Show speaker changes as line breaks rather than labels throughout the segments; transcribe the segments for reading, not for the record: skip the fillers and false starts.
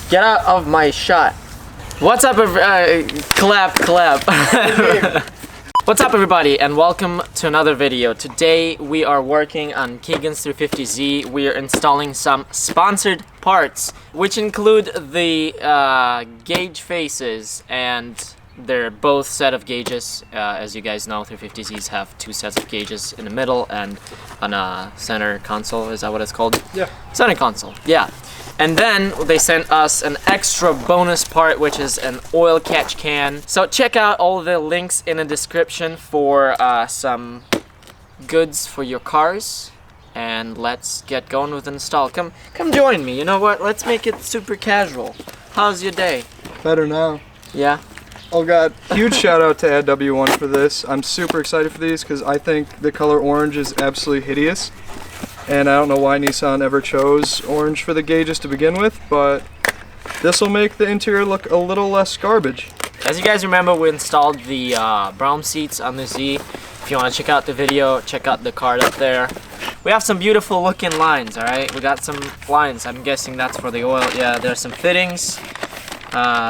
Get out of my shot. What's up, clap. What's up, everybody, and welcome to another video. Today we are working on Keegan's 350Z. We are installing some sponsored parts, which include the gauge faces, and they're both set of gauges. As you guys know, 350Zs have two sets of gauges in the middle and on a center console. Is that what it's called? Yeah. Center console, yeah. And then they sent us an extra bonus part, which is an oil catch can. So check out all the links in the description for some goods for your cars. And let's get going with the install. Come join me. You know what? Let's make it super casual. How's your day?
Better now.
Yeah?
Oh god, huge shout out to AdW1 for this. I'm super excited for these because I think the color orange is absolutely hideous. And I don't know why Nissan ever chose orange for the gauges to begin with, but this will make the interior look a little less garbage.
As you guys remember, we installed the brown seats on the Z. If you want to check out the video, check out the card up there. We have some beautiful looking lines, alright? We got some lines. I'm guessing that's for the oil. Yeah, there's some fittings.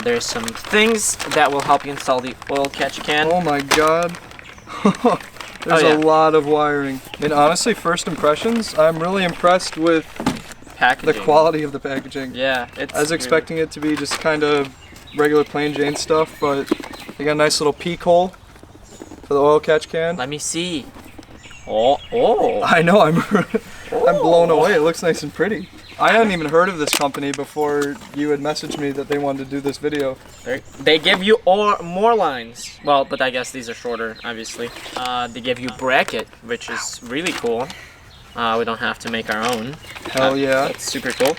There's some things that will help you install the oil catch can.
Oh my god. There's a lot of wiring. And honestly, first impressions, I'm really impressed with
packaging.
The quality of the packaging.
Yeah,
I was expecting it to be just kind of regular plain Jane stuff, but they got a nice little peek hole for the oil catch can.
Let me see. Oh.
I know, I'm blown away. It looks nice and pretty. I hadn't even heard of this company before you had messaged me that they wanted to do this video.
They give you more lines. Well, but I guess these are shorter, obviously. They give you bracket, which is really cool. We don't have to make our own.
Hell yeah.
That's super cool.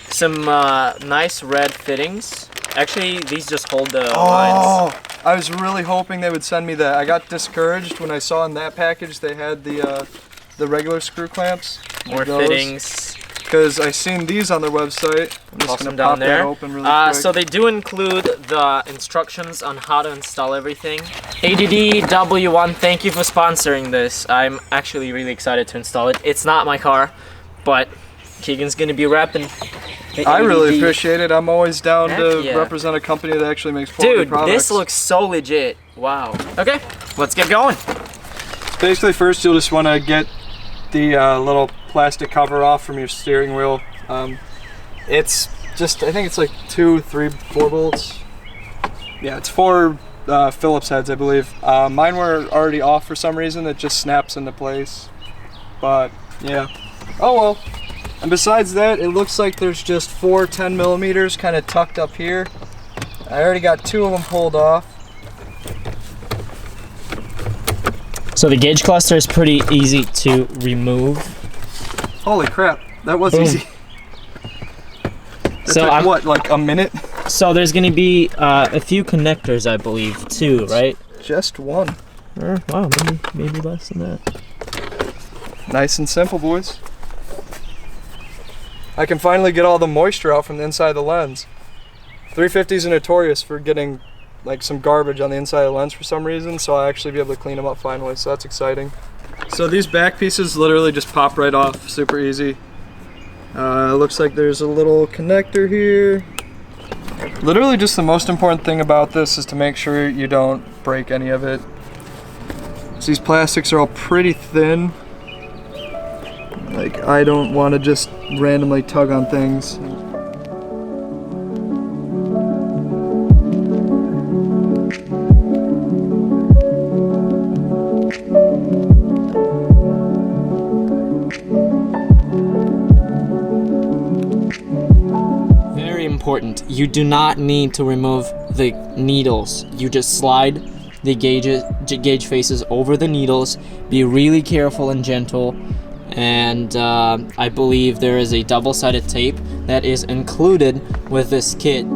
Some nice red fittings. Actually, these just hold the lines.
I was really hoping they would send me that. I got discouraged when I saw in that package they had the regular screw clamps.
More fittings.
Because I seen these on their website. I'm just gonna pop that open really quick.
So they do include the instructions on how to install everything. ADDW1, thank you for sponsoring this. I'm actually really excited to install it. It's not my car, but Keegan's gonna be repping.
I really appreciate it. I'm always down to represent a company that actually makes quality products.
Dude, this looks so legit. Wow. Okay, let's get going.
Basically, first you'll just want to get the little plastic cover off from your steering wheel. It's just, I think it's like 2, 3, 4 bolts. Yeah, it's 4 Phillips heads, I believe. Mine were already off for some reason. It just snaps into place. But yeah. Oh well. And besides that, it looks like there's just 4 10mm kind of tucked up here. I already got 2 of them pulled off.
So the gauge cluster is pretty easy to remove.
Holy crap, that was easy. That took what, like a minute?
So there's gonna be a few connectors, I believe, too, right?
Just one.
Wow, maybe less than that.
Nice and simple, boys. I can finally get all the moisture out from the inside of the lens. 350s are notorious for getting like some garbage on the inside of the lens for some reason, so I'll actually be able to clean them up finally, so that's exciting. So these back pieces literally just pop right off, super easy. Looks like there's a little connector here. Literally just the most important thing about this is to make sure you don't break any of it. So these plastics are all pretty thin. Like, I don't want to just randomly tug on things.
Important. You do not need to remove the needles. You just slide the gauge faces over the needles. Be really careful and gentle. And I believe there is a double-sided tape that is included with this kit.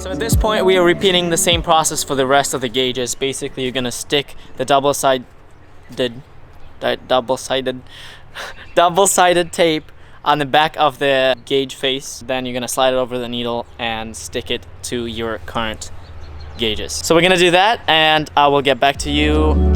At this point, we are repeating the same process for the rest of the gauges. Basically, you're gonna stick the double-sided tape on the back of the gauge face. Then you're gonna slide it over the needle and stick it to your current gauges. So we're gonna do that, and I will get back to you.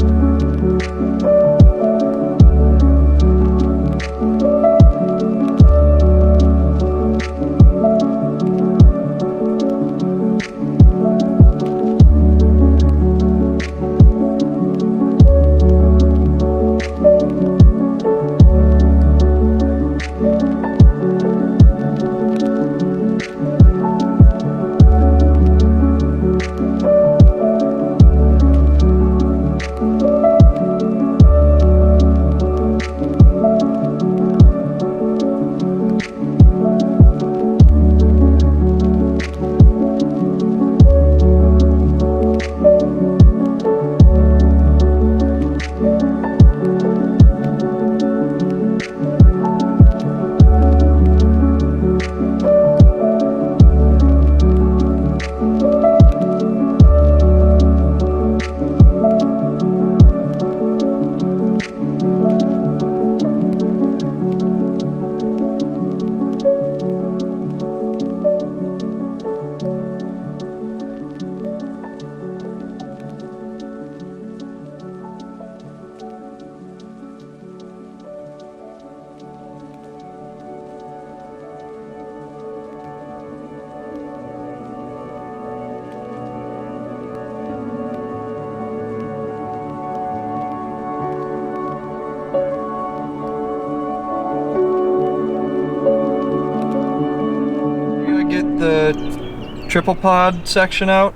The triple pod section out.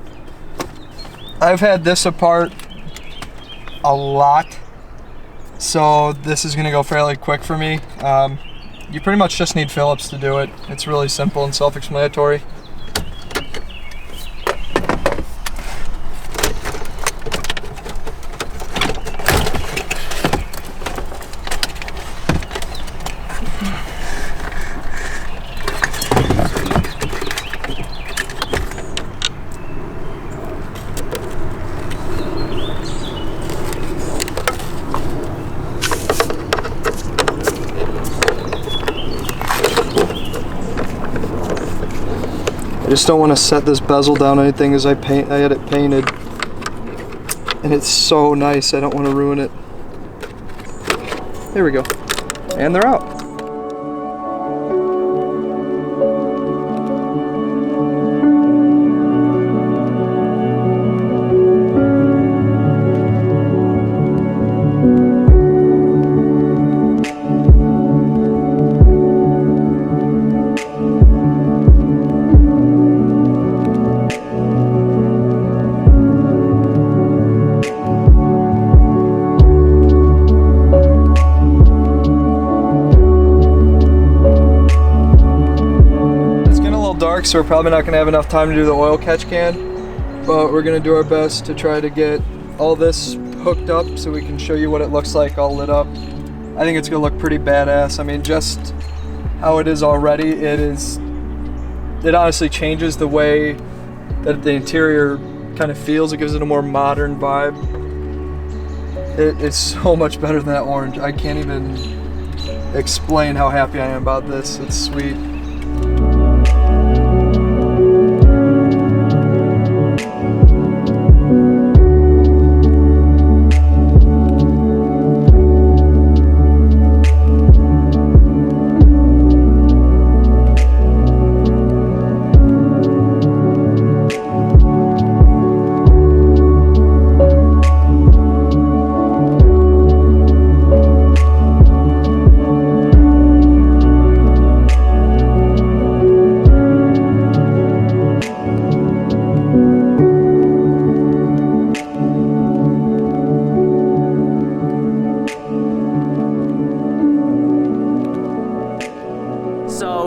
I've had this apart a lot, so this is gonna go fairly quick for me. You pretty much just need Phillips to do it. It's really simple and self-explanatory. I just don't want to set this bezel down anything as I had it painted, and it's so nice. I don't want to ruin it. There we go, and they're out. So we're probably not going to have enough time to do the oil catch can, but we're going to do our best to try to get all this hooked up so we can show you what it looks like all lit up. I think it's going to look pretty badass. I mean, just how it is already, it honestly changes the way that the interior kind of feels. It gives it a more modern vibe. It's so much better than that orange. I can't even explain how happy I am about this. It's sweet.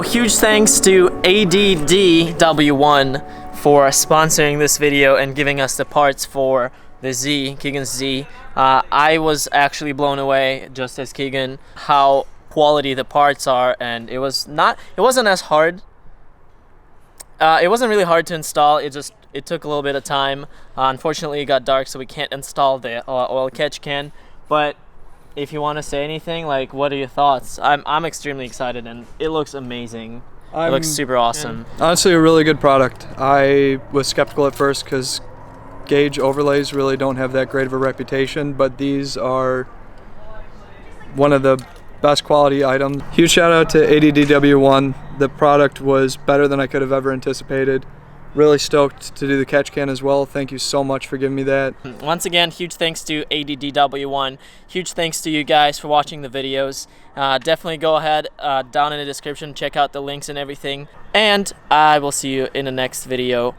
Huge thanks to ADDW1 for sponsoring this video and giving us the parts for the Z, Keegan's Z. I was actually blown away, just as Keegan, how quality the parts are, and it wasn't as hard. It wasn't really hard to install. It took a little bit of time. Unfortunately, it got dark, so we can't install the oil catch can. But if you want to say anything, like, what are your thoughts? I'm extremely excited, and it looks amazing. It looks super awesome.
Honestly, a really good product. I was skeptical at first because gauge overlays really don't have that great of a reputation, but these are one of the best quality items. Huge shout out to ADDW1. The product was better than I could have ever anticipated. Really stoked to do the catch can as well. Thank you so much for giving me that.
Once again, huge thanks to ADDW1. Huge thanks to you guys for watching the videos. Definitely go ahead down in the description, check out the links and everything. And I will see you in the next video.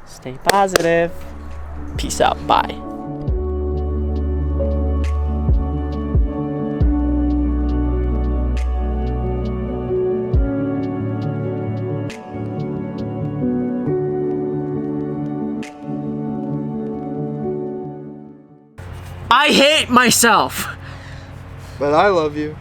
Stay positive. Peace out. Bye. I hate myself.
But I love you.